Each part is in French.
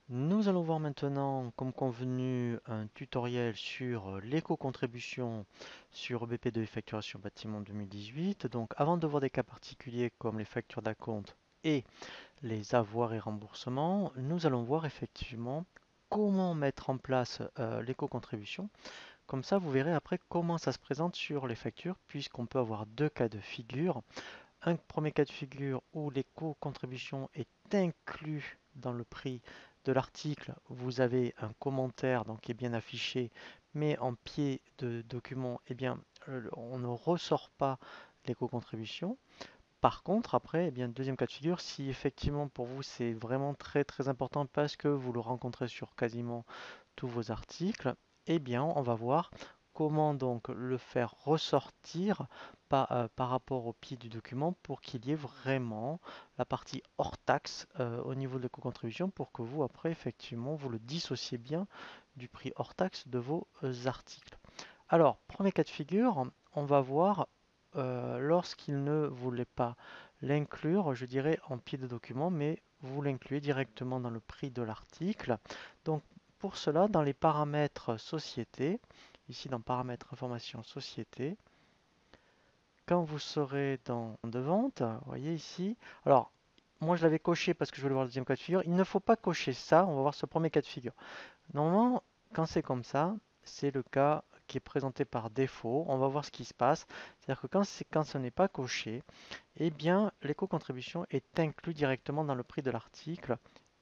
Nous allons voir maintenant, comme convenu, un tutoriel sur l'éco-contribution sur BP2 et facturation bâtiment 2018. Donc avant de voir des cas particuliers comme les factures d'acompte et les avoirs et remboursements, nous allons voir effectivement comment mettre en place l'éco-contribution. Comme ça, vous verrez après comment ça se présente sur les factures, puisqu'on peut avoir deux cas de figure. Un premier cas de figure où l'éco-contribution est inclus dans le prix de l'article, vous avez un commentaire donc, qui est bien affiché, mais en pied de document, eh bien, on ne ressort pas l'éco-contribution. Par contre, après, eh bien, deuxième cas de figure, si effectivement pour vous c'est vraiment très très important parce que vous le rencontrez sur quasiment tous vos articles, eh bien, on va voir comment donc le faire ressortir par rapport au pied du document pour qu'il y ait vraiment la partie hors taxe au niveau de l'éco-contribution pour que vous, après, effectivement, vous le dissociez bien du prix hors taxe de vos articles. Alors, premier cas de figure, on va voir lorsqu'il ne voulait pas l'inclure, je dirais, en pied de document, mais vous l'incluez directement dans le prix de l'article. Donc, pour cela, dans les paramètres société, ici dans paramètres information société, quand vous serez dans de vente, vous voyez ici, alors moi je l'avais coché parce que je voulais voir le deuxième cas de figure, il ne faut pas cocher ça, on va voir ce premier cas de figure. Normalement, quand c'est comme ça, c'est le cas qui est présenté par défaut. On va voir ce qui se passe. C'est-à-dire que quand ce n'est pas coché, eh bien, l'éco-contribution est inclus directement dans le prix de l'article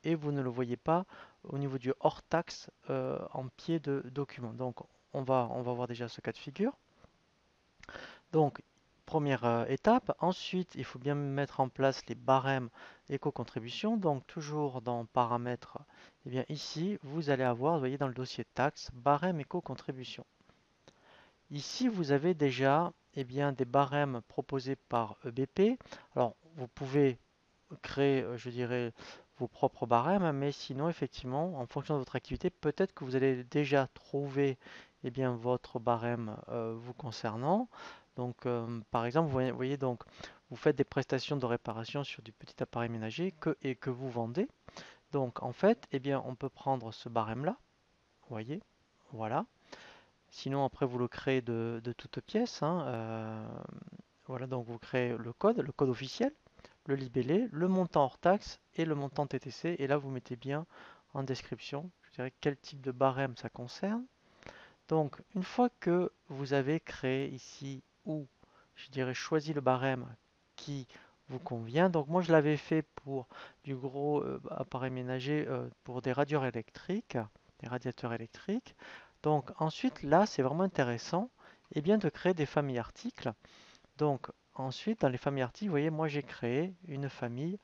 et vous ne le voyez pas au niveau du hors taxe en pied de document. Donc, on va voir déjà ce cas de figure. Donc, première étape. Ensuite, il faut bien mettre en place les barèmes éco-contribution. Donc, toujours dans paramètres, eh bien ici, vous allez avoir, vous voyez dans le dossier taxes, barème éco-contribution. Ici, vous avez déjà eh bien, des barèmes proposés par EBP. Alors, vous pouvez créer, je dirais, vos propres barèmes, mais sinon, effectivement, en fonction de votre activité, peut-être que vous allez déjà trouver eh bien, votre barème vous concernant. Donc, par exemple, vous voyez donc, vous faites des prestations de réparation sur du petit appareil ménager et que vous vendez. Donc, en fait, eh bien, on peut prendre ce barème-là, vous voyez, voilà. Sinon, après, vous le créez de toutes pièces, hein, voilà, donc vous créez le code officiel, le libellé, le montant hors taxe et le montant TTC. Et là, vous mettez bien en description, je dirais, quel type de barème ça concerne. Donc, une fois que vous avez créé ici ou, je dirais, choisi le barème qui vous convient. Donc, moi, je l'avais fait pour du gros appareil ménager pour des radiateurs électriques, des radiateurs électriques. Donc, ensuite, là, c'est vraiment intéressant et bien de créer des familles articles. Donc, ensuite, dans les familles articles, vous voyez, moi, j'ai créé une famille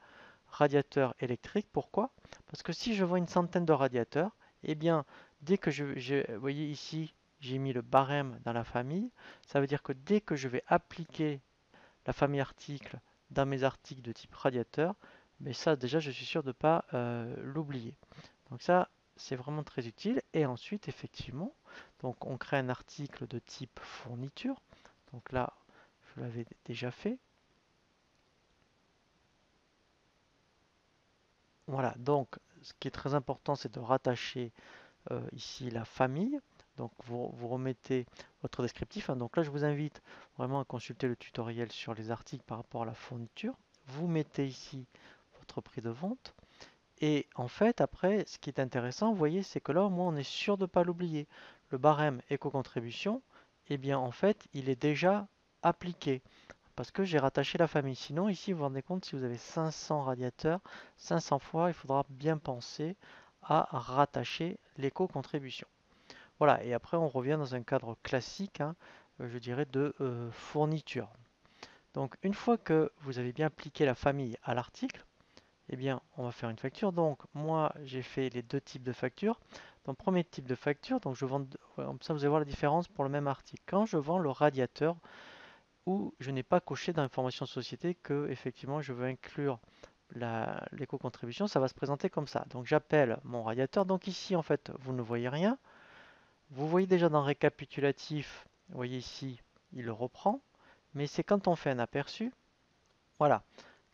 radiateur électrique. Pourquoi? Parce que si je vends une centaine de radiateurs, eh bien, dès que vous voyez ici, j'ai mis le barème dans la famille, ça veut dire que dès que je vais appliquer la famille article dans mes articles de type radiateur, mais ça déjà je suis sûr de ne pas l'oublier. Donc ça c'est vraiment très utile. Et ensuite effectivement, donc on crée un article de type fourniture. Donc là je l'avais déjà fait. Voilà, donc ce qui est très important c'est de rattacher ici la famille. Donc vous remettez votre descriptif, hein. Donc là, je vous invite vraiment à consulter le tutoriel sur les articles par rapport à la fourniture. Vous mettez ici votre prix de vente. Et en fait, après, ce qui est intéressant, vous voyez, c'est que là, au moins, on est sûr de ne pas l'oublier. Le barème éco-contribution, eh bien, en fait, il est déjà appliqué parce que j'ai rattaché la famille. Sinon, ici, vous vous rendez compte, si vous avez 500 radiateurs, 500 fois, il faudra bien penser à rattacher l'éco-contribution. Voilà, et après, on revient dans un cadre classique, hein, je dirais, de fourniture. Donc, une fois que vous avez bien appliqué la famille à l'article, eh bien, on va faire une facture. Donc, moi, j'ai fait les deux types de factures. Donc, premier type de facture, donc je vends, comme ça, vous allez voir la différence pour le même article. Quand je vends le radiateur, où je n'ai pas coché dans l'information société que effectivement je veux inclure l'éco-contribution, ça va se présenter comme ça. Donc j'appelle mon radiateur. Donc ici en fait vous ne voyez rien. Vous voyez déjà dans le récapitulatif, vous voyez ici, il le reprend. Mais c'est quand on fait un aperçu. Voilà.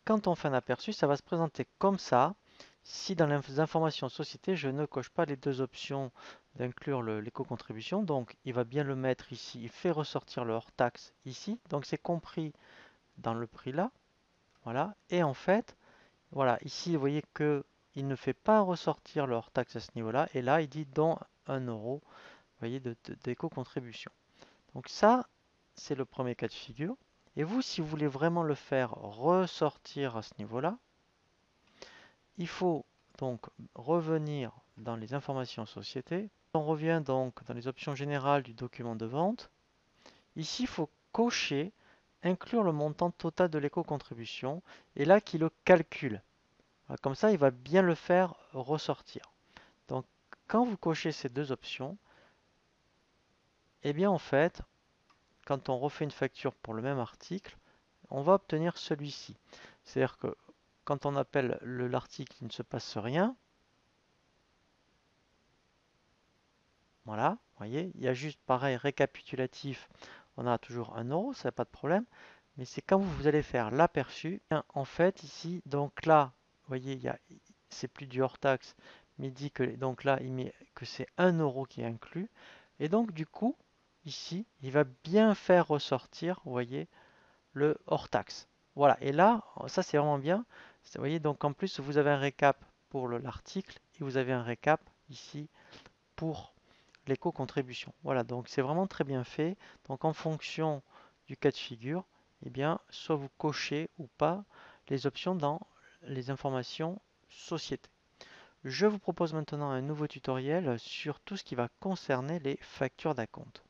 Quand on fait un aperçu, ça va se présenter comme ça. si dans les informations société, je ne coche pas les deux options d'inclure l'éco-contribution, donc il va bien le mettre ici, il fait ressortir le hors-taxe ici, donc c'est compris dans le prix là, voilà, et en fait, voilà, ici vous voyez que il ne fait pas ressortir le hors-taxe à ce niveau-là, et là il dit dans 1 euro, vous voyez, d'éco-contribution. Donc ça, c'est le premier cas de figure. Et vous, si vous voulez vraiment le faire ressortir à ce niveau-là, il faut donc revenir dans les informations société. On revient donc dans les options générales du document de vente. Ici, il faut cocher inclure le montant total de l'éco-contribution et là qu'il le calcule. Voilà, comme ça, il va bien le faire ressortir. Donc, quand vous cochez ces deux options, eh bien en fait, quand on refait une facture pour le même article, on va obtenir celui-ci. C'est-à-dire que quand on appelle l'article, il ne se passe rien. Voilà, vous voyez, il y a juste pareil récapitulatif, on a toujours 1 euro, ça n'a pas de problème. Mais c'est quand vous allez faire l'aperçu, en fait ici, donc là, vous voyez, c'est plus du hors taxe, mais il dit que donc là, il met que c'est 1 euro qui est inclus. Et donc du coup, ici, il va bien faire ressortir, vous voyez, le hors taxe. Voilà, et là, ça c'est vraiment bien. Vous voyez, donc en plus, vous avez un récap pour l'article et vous avez un récap ici pour l'éco-contribution. Voilà, donc c'est vraiment très bien fait. Donc en fonction du cas de figure, eh bien, soit vous cochez ou pas les options dans les informations société. Je vous propose maintenant un nouveau tutoriel sur tout ce qui va concerner les factures d'acompte.